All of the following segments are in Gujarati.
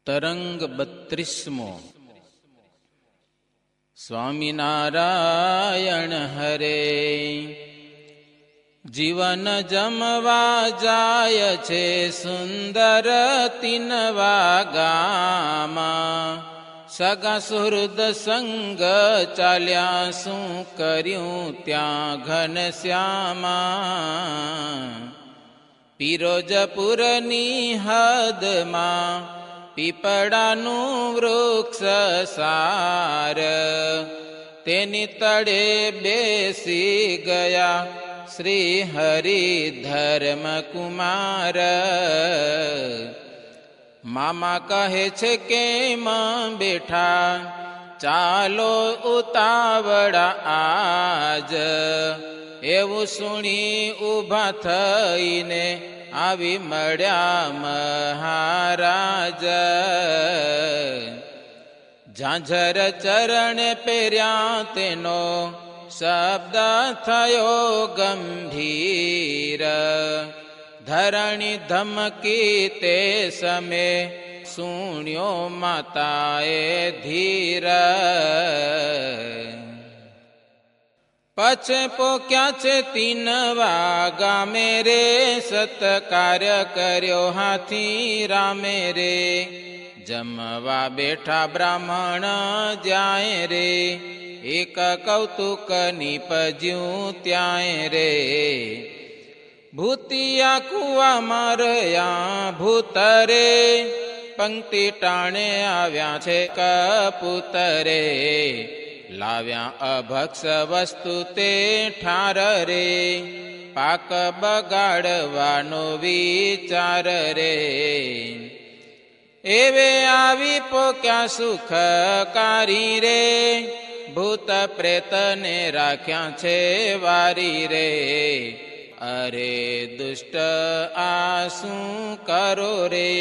તરંગ 32મો. સ્વામિનારાયણ હરે. જીવન જમવા જાય છે સુંદર તીનવા ગામાં, સગા સુહૃદ સંગ ચાલ્યા શું કર્યું ત્યાં ઘનશ્યામા. પિરોજપુરની હદમાં પીપળાનું વૃક્ષ સાર, તેની તળે બેસી ગયા શ્રી હરિ ધર્મકુમાર. મામા કહે છે કેમ બેઠા, ચાલો ઉતાવળા આજ. એવું સુણી ઊભા થઈને આવી મળ્યા મહારાજ. ઝાંઝર ચરણ પહેર્યા તેનો શબ્દ થયો ગંભીર, ધરણી ધમકી તે સમે સુણ્યો માતાએ ધીર. પછે પોક્યા છે તીનવા ગામે રે, સત્કાર્ય કર્યો હાથી રામે રે. જમવા બેઠા બ્રાહ્મણ જાય રે, એક કૌતુક નીપજ્યું ત્યાંય રે. ભૂતિયા કુવામાં રહ્યા ભૂતરે, પંક્તિ ટાણે આવ્યા છે કપૂતરે. લાવ્યા અભક્ષ વસ્તુ તે ઠાર રે, પાક બગાડવાનો વિચાર રે. એવે આવી પોક્યા સુખકારી રે, ભૂત પ્રેતને રાખ્યા છે વારી રે. અરે દુષ્ટ આ શું કરો રે,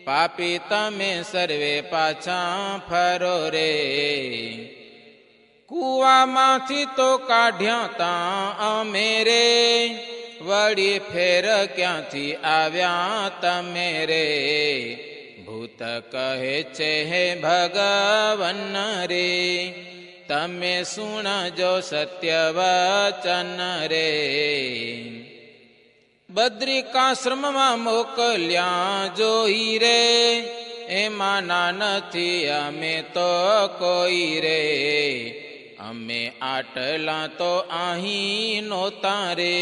પાપી તમે સર્વે પાછા ફરો રે. કૂવામાંથી તો કાઢ્યા તા અમે રે, વળી ફેર ક્યાંથી આવ્યા તમે રે. ભૂત કહે છે હે ભગવન રે, તમે સુણજો સત્ય વચન રે. બદ્રિકાશ્રમમાં મોકલ્યા જોઈ રે, એમાં ના નથી અમે તો કોઈ રે. અમે આટલા તો અહીં નહોતા રે,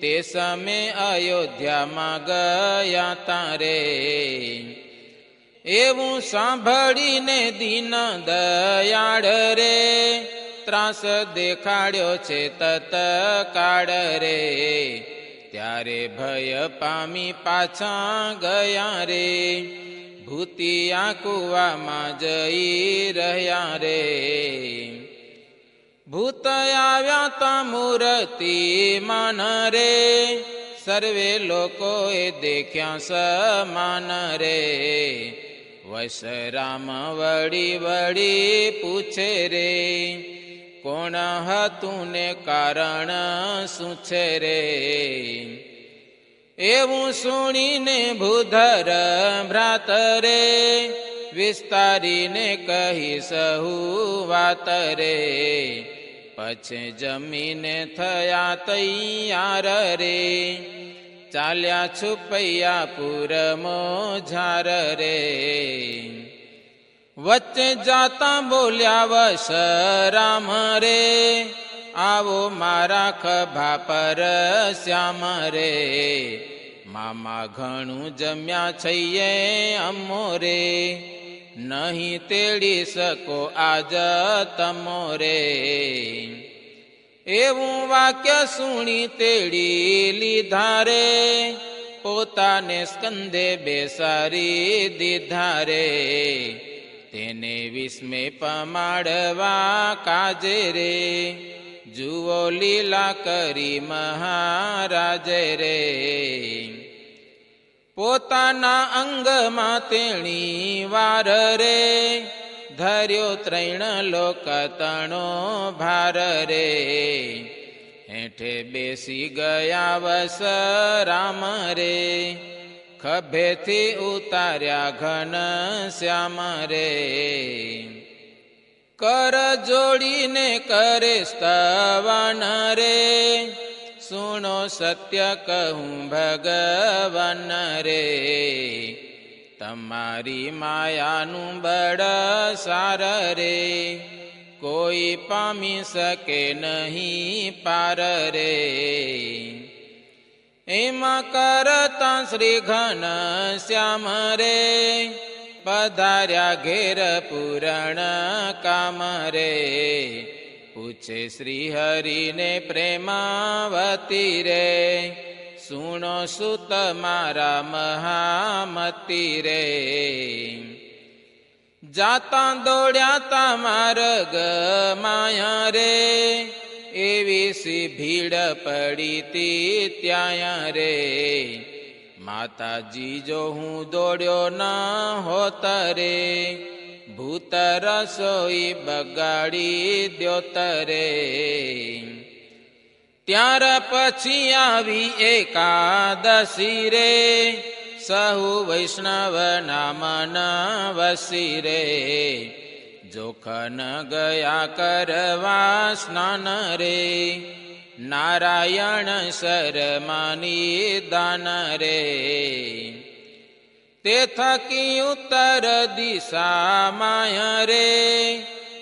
તે સમે અયોધ્યામાં ગયા તારે. એવું સાંભળીને દીન દયાળ રે, ત્રાસ દેખાડ્યો છે તત્કાળ રે. ત્યારે ભય પામી પાછા ગયા રે, ભૂતિયા કૂવામાં જઈ રહ્યા રે. ભૂત આવ્યા તા મૂર્તિ માન રે, સર્વે લોકોએ દેખ્યા સમાન રે. વશરામ વળી વળી પૂછે રે, કોણ હતું ને કારણ શું છે રે. એવું સુણીને ભૂધર ભ્રાત રે, વિસ્તારીને કહી સહુ વાત રે. પછી જમીને થયા તૈયાર રે, ચાલ્યા છુપૈયા પૂરમો ઝાર રે. વચ્ચે જાતા બોલ્યા વશરામ રે, આવો મારા ખભા પર શ્યામ રે. મામા ઘણું જમ્યા છઈએ અમો રે, નહીં તેડી શકો આજ તમો રે. એવું વાક્ય સુણી તેડી લીધા રે, પોતાને સ્કંદે બેસારી દીધા રે. તેને વિસ્મે પમાડવા કાજે રે, જુઓ લીલા કરી મહારાજ રે. પોતાના અંગમાં તેણી વાર રે, ધર્યો ત્રણ લોક તણો ભાર રે. હેઠે બેસી ગયા વશરામ રે, ખભેથી ઉતાર્યા ઘન શ્યામ રે. કર જોડીને કરે સ્તવન રે, સુણો સત્ય કહું ભગવાન રે. તમારી માયાનું બળ સાર રે, કોઈ પામી શકે નહીં પાર રે. એમાં કરતા શ્રી ઘન શ્યામ રે, પધાર્યા ઘેર પૂરણ કામ રે. પૂછે શ્રી હરિને પ્રેમાવતી રે, સુણો સુત મારા મહામતી રે. જાતા દોડ્યા તા માર્ગ માયા રે, એવી સી ભીડ પડી તી ત્યાં રે. માતાજી જો હું દોડ્યો ન હોત રે, ભૂત રસોઈ બગાડી દ્યોત રે. ત્યાર પછી આવી એકાદશી રે, સહુ વૈષ્ણવ નામન વસી રે. જોખન ગયા કરવા સ્નાન રે, નારાયણ શરમાની દાન રે. તે થકી ઉત્તર દિશા માયા રે,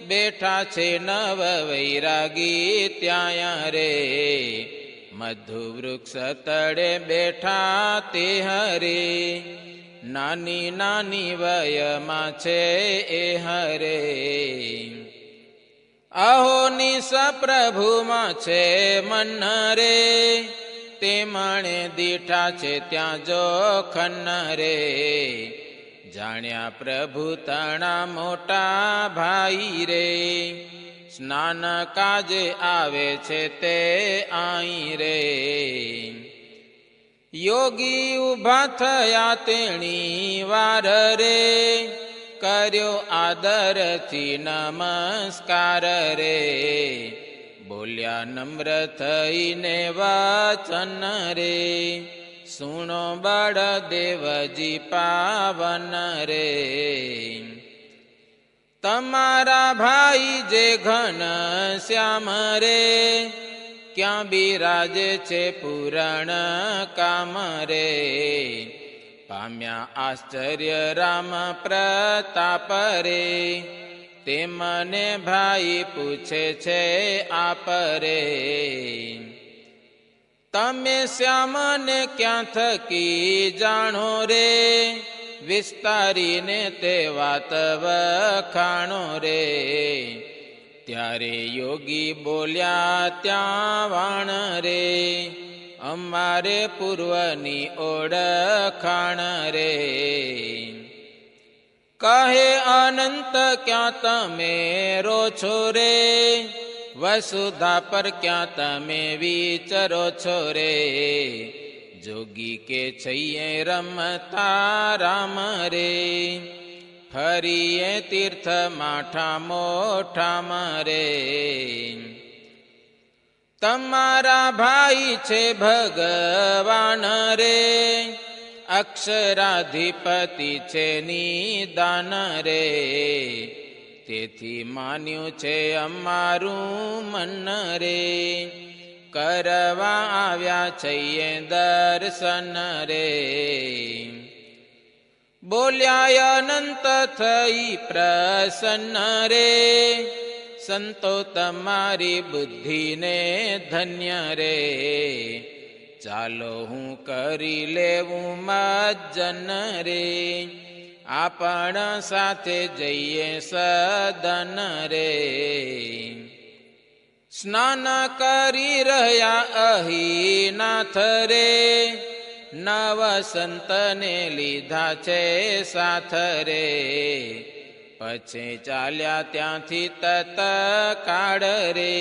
બેઠા છે નવ વૈરાગી ત્યાં રે. મધુ વૃક્ષ તળે બેઠા તે હરે, નાની નાની વયમાં છે એ હરે. અહોનિશ પ્રભુમાં છે મન રે, તે મણે દીઠા છે ત્યાં જોખન રે. જાણ્યા પ્રભુ તણા મોટા ભાઈ રે, સ્નાન કાજે આવે છે તે આઈ રે. યોગી ઉભા થયા તેણી વાર રે, કર્યો આદરથી નમસ્કાર રે. બોલ્યા નમ્ર થઈને વચન રે, સુણો બળદેવજી પાવન રે. તમારા ભાઈ જે ઘન શ્યામ રે, ક્યાં બિરાજે છે પૂરણ કામ રે. પામ્યા આશ્ચર્ય રામ પ્રતાપ રે, તે મને ભાઈ પૂછે છે આપ રે. તમે શ્યામને ક્યાં થકી જાણો રે, વિસ્તારીને તે વાત વખાણો રે. ત્યારે યોગી બોલ્યા ત્યાં વાણ રે, અમારે પૂર્વની ઓળખાણ રે. કહે અનંત ક્યાં તમે રો છો રે, વસુધા પર ક્યાં તમે વિચરો છો રે. જોગી કે છઈએ રમતા રામ રે, ફરીએ તીર્થ માઠા મોઠામ રે. તમારા ભાઈ છે ભગવાન રે, અક્ષરાધિપતિ છે નિદાન રે. તેથી માન્યું છે અમારું મન રે, કરવા આવ્યા છીએ દર્શન રે. બોલ્યા અનંત થઈ પ્રસન્ન રે, સંતો તમારી બુદ્ધિને ધન્ય રે. ચાલો હું કરી લેવું મજ્જન રે, આપણ સાથે જઈએ સદન રે. સ્નાન કરી રહ્યા અહીનાથ રે, નવ સંતને લીધા છે સાથ રે. પછી ચાલ્યા ત્યાંથી તત્કાળ રે,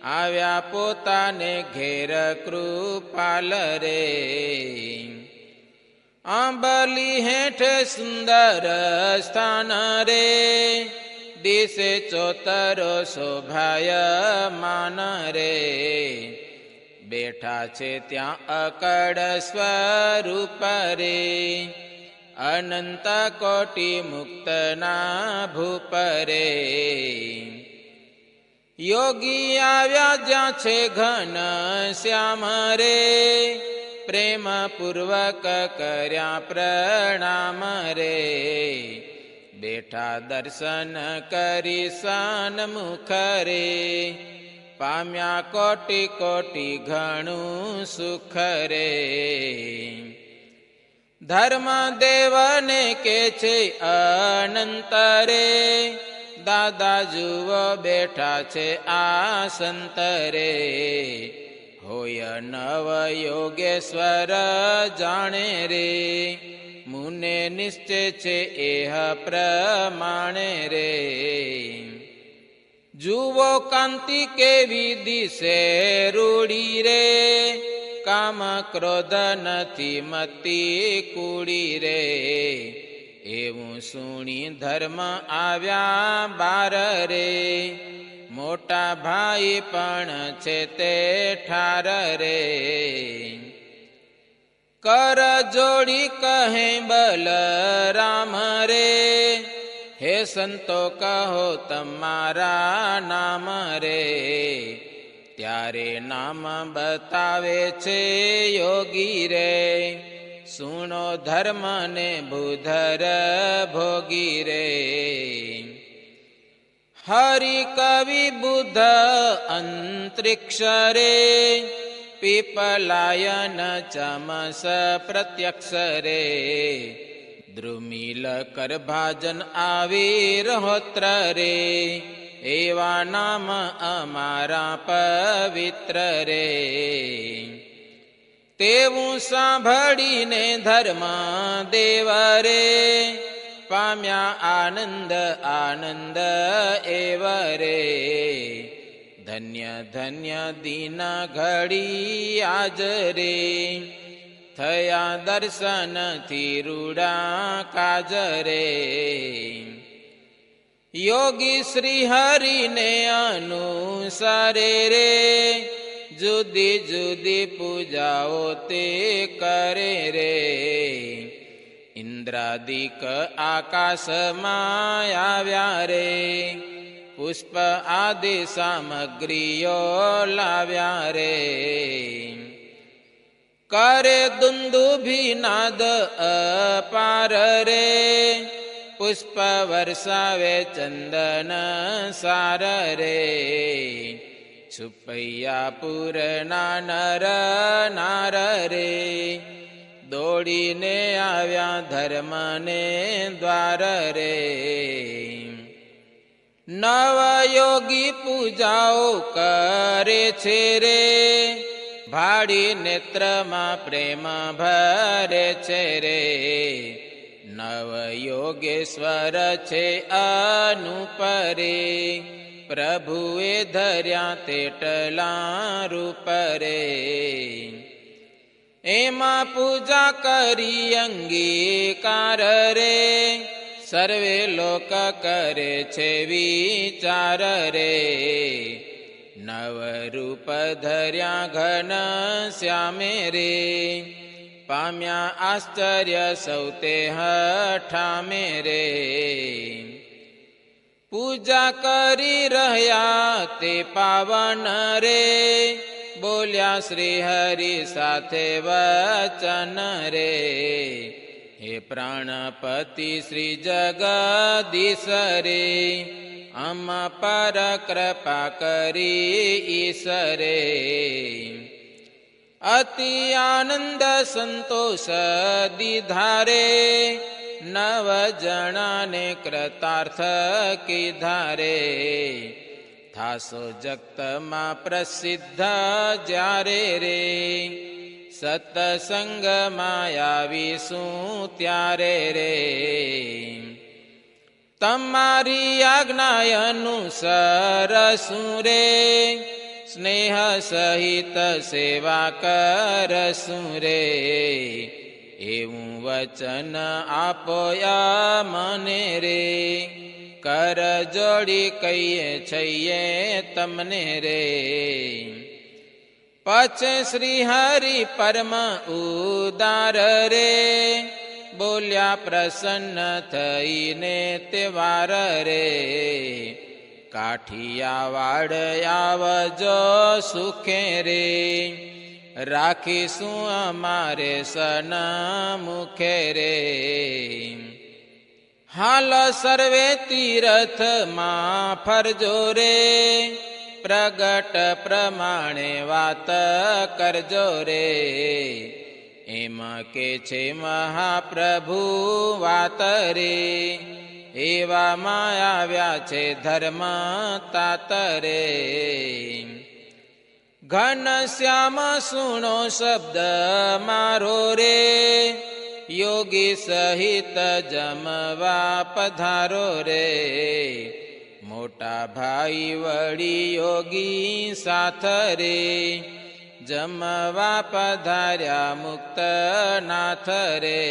આવ્યા પોતાને ઘેર કૃપાલ રે. આંબલી હેઠ સુંદર સ્થાન રે, દિશે ચોતરો શોભાયમાન રે. બેઠા છે ત્યાં અકડ સ્વરૂપ રે, અનંત કોટી મુક્તના ભૂપ રે. યોગી આવ્યા જ્યાં છે ઘન શ્યામ રે, પ્રેમ પૂર્વક કર્યા પ્રણામ રે. બેઠા દર્શન કરી સન્મુખ રે, પામ્યા કોટી કોટી ઘણું સુખ રે. ધર્મ દેવને કે છે અનંત રે, દાદા જુઓ બેઠા છે આસંત રે. હોય નવ યોગેશ્વર જાણે રે, મુને નિશ્ચય છે એહ પ્રમાણે રે. જુઓ કાંતિ કેવી દિશે રૂડી રે, કામ ક્રોધ નથી મતી કુડી રે. એવું સુણી ધર્મ આવ્યા બાર રે, મોટા ભાઈ પણ છે તે ઠાર રે. કર જોડી કહે બલરામ રે, હે સંતો કહો તમારા નામ રે. ત્યારે નામ બતાવે છે યોગી રે, સુણો ધર્મ ને ભૂધર ભોગી રે. હરિ કવિ બુદ્ધ અંતરિક્ષ રે, પીપલાયન ચમસ પ્રત્યક્ષ રે. દ્રુમિલ કરભાજન આવિર્હોત્ર રે, એવા નામ અમારા પવિત્ર રે. તેવું સાંભળીને ધર્મ દેવ રે, પામ્યા આનંદ આનંદ એવ રે. ધન્ય ધન્ય દિન ઘડી આજ રે, થયા દર્શનથી રૂડા કાજ રે. યોગી શ્રી હરિને અનુસારે રે, જુદી જુદી પૂજાઓ તે કરે રે. ઇન્દ્રાદિક આકાશમાં આવ્યા રે, પુષ્પ આદિ સામગ્રીઓ લાવ્યા રે. કરે દુંદુભી નાદ અપાર રે, પુષ્પ વર્ષાવે ચંદન સાર રે. છુપૈયા પૂરના નર નાર રે, દોડીને આવ્યા ધર્મને દ્વાર રે. નવયોગી પૂજાઓ કરે છે રે, ભાડી નેત્રમાં પ્રેમ ભરે છે રે. નવયોગેશ્વર છે અનુપરે, પ્રભુએ ધર્યા તેટલા રૂપ રે. એમાં પૂજા કરી અંગીકાર રે, સર્વે લોક કરે છે વિચાર રે. નવરૂપ ધર્યા ઘન શ્યામે રે, પામ્યા આશ્ચર્ય સૌતે હઠામે રે. પૂજા કરી રહ્યા તે પાવન રે, બોલ્યા શ્રી હરિ સાથે વચન રે. હે પ્રાણપતિ શ્રી જગદીશ રે, અમ પર કૃપા કરી ઈશરે. અતિ આનંદ સંતોષ દીધા રે, નવ જણાને કૃતાર્થ કીધા રે. થાસો જગતમાં પ્રસિદ્ધ જ્યારે રે, સત્સંગમાં આવીશું ત્યારે રે. તમારી આજ્ઞા અનુસરશું રે, સ્નેહ સહિત સેવા કરશું રે. એવું વચન આપો મને રે, કર જોડી કહીએ છીએ તમને રે. પછી શ્રી હરિ પરમ ઉદાર રે, બોલ્યા પ્રસન્ન થઈને તે વાર રે. કાઠિયાવાડ આવજો સુખે રે, રાખીશું અમારે સન્મુખે રે. હાલ સર્વે તીર્થમાં ફરજો રે, પ્રગટ પ્રમાણે વાત કરજો રે. એમ કે છે મહાપ્રભુ વાત રે, એવામાં આવ્યા છે ધર્મ તાતરે. ઘનશ્યામ સુણો શબ્દ મારો રે, યોગી સહિત જમવા પધારો રે. મોટા ભાઈ વળી યોગી સાથ રે, જમવા પધાર્યા મુક્ત નાથ રે.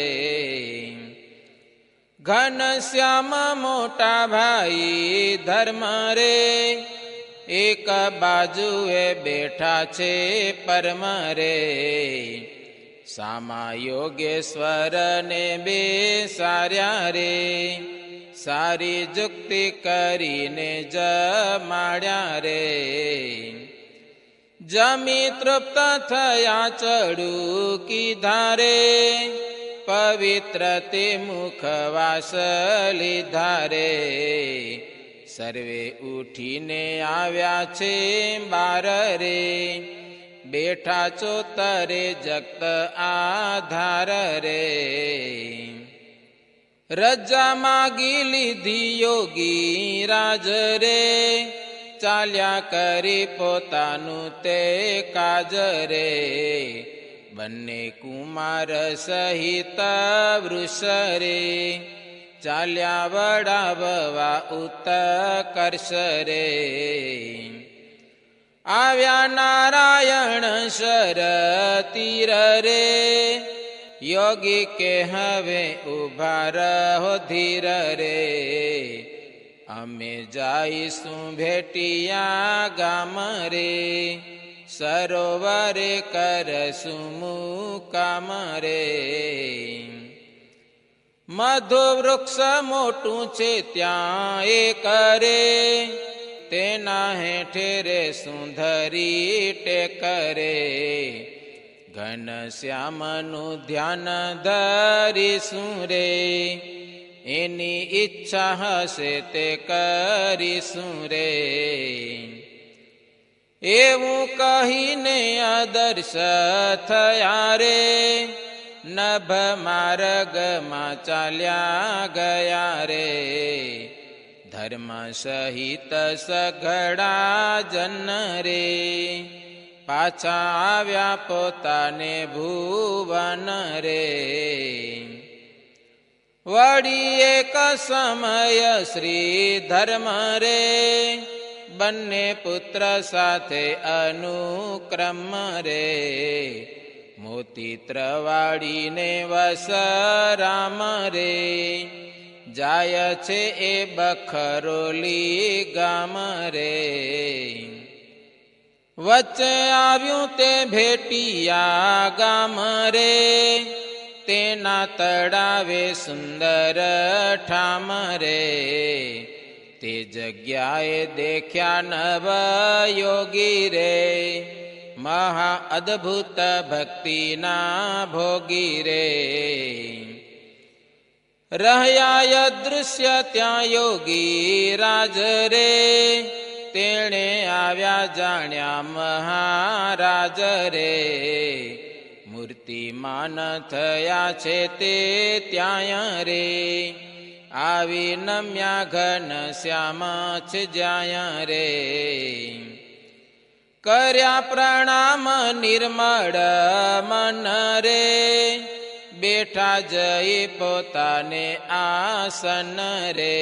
ઘનશ્યામ મોટા ભાઈ ધર્મ રે, એક બાજુએ બેઠા છે પરમ રે. સામા યોગેશ્વર ને બેસાર્યા રે, સારી જુક્તિ કરીને જમાડ્યા રે. જમી તૃપ્ત થયા ચડું કીધા રે, પવિત્ર તે મુખવાસ લીધા રે. સર્વે ઉઠીને આવ્યા છે બાર રે, બેઠા ચોતરે જગત આધાર રે. રજા માગી લીધી યોગી રાજ રે, ચાલ્યા કરી પોતાનું તે કાજ રે. બંને કુમાર સહિત વૃષ રે, ચાલ્યા વડાવવા ઉત્કર્ષ રે. આવ્યા નારાયણ શર તીર રે, યોગી કે હવે ઉભા રહો ધીર રે. અમે જઈશું ભેટિયા ગામ રે, સરોવરે કરશું મુકામ રે. મધુ વૃક્ષ મોટું છે ત્યાં એક રે, તેના હેઠે રે સુંદરી ટેક રે. ઘનશ્યામનું ધ્યાન ધરીશું રે, એની ઈચ્છા હશે તે કરીશું રે. એવું કહીને આદર્શ થયા રે, નભ માર્ગમાં ચાલ્યા ગયા રે. ધર્મ સહિત સઘળા જન રે, પાછા આવ્યા પોતાને ભુવન રે. વળી એક સમય શ્રી ધર્મ રે, બંને પુત્ર સાથે અનુક્રમ રે. મોતી ત્રવાડીને વસ રામ રે, જાય છે એ બખરોલી ગામ રે. વચ્ચે આવ્યું તે ભેટિયા ગામ રે, તેના તળાવે સુંદર ઠામ રે. તે જગ્યાએ દેખ્યા નવ યોગી રે, મહા અદ્ભુત ભક્તિના ભોગી રે. રહ્યા અદૃશ્ય ત્યાં યોગી રાજ રે, તેણે આવ્યા જાણ્યા મહારાજ રે. મૂર્તિમાન થયા છે તે ત્યાં રે, આવી નમ્યા ઘનશ્યામ છે જ્યાં રે. કર્યા પ્રણામ નિર્મળ મન રે, બેઠા જઈ પોતાને આસન રે.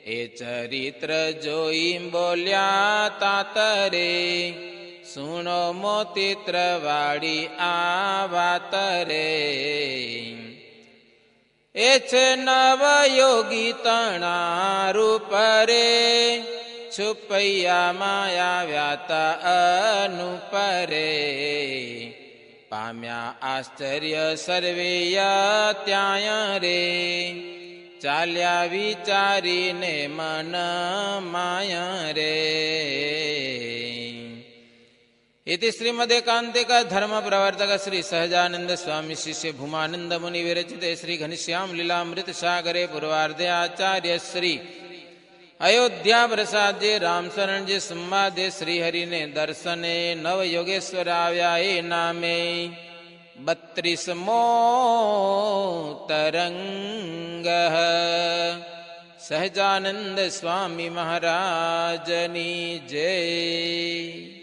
એ ચરિત્ર જોઈ બોલ્યા તાતરે, સુણો મોતી ત્રવાડી આ વાત રે. એ છે નવ યોગી તણા રૂપ રે, છુપૈયામાં આવ્યા તા અનુપરે પામ્યા આશ્ચર્ય સર્વેય ત્યાં રે ચાલ્યા વિચારીને મન માયા રે. इति श्रीमदेकांतिक धर्म प्रवर्तक श्री सहजानंद स्वामी शिष्य भूमानंद मुनि विरचिते श्री घनश्याम लीलामृत सागरे पूर्वार्धे आचार्य श्री अयोध्या प्रसाद जी राम शरण जी संवादे श्री हरि ने दर्शने नव योगेश्वर आव्या ए नामे 32मो तरंग. सहजानंद स्वामी महाराजनी जय.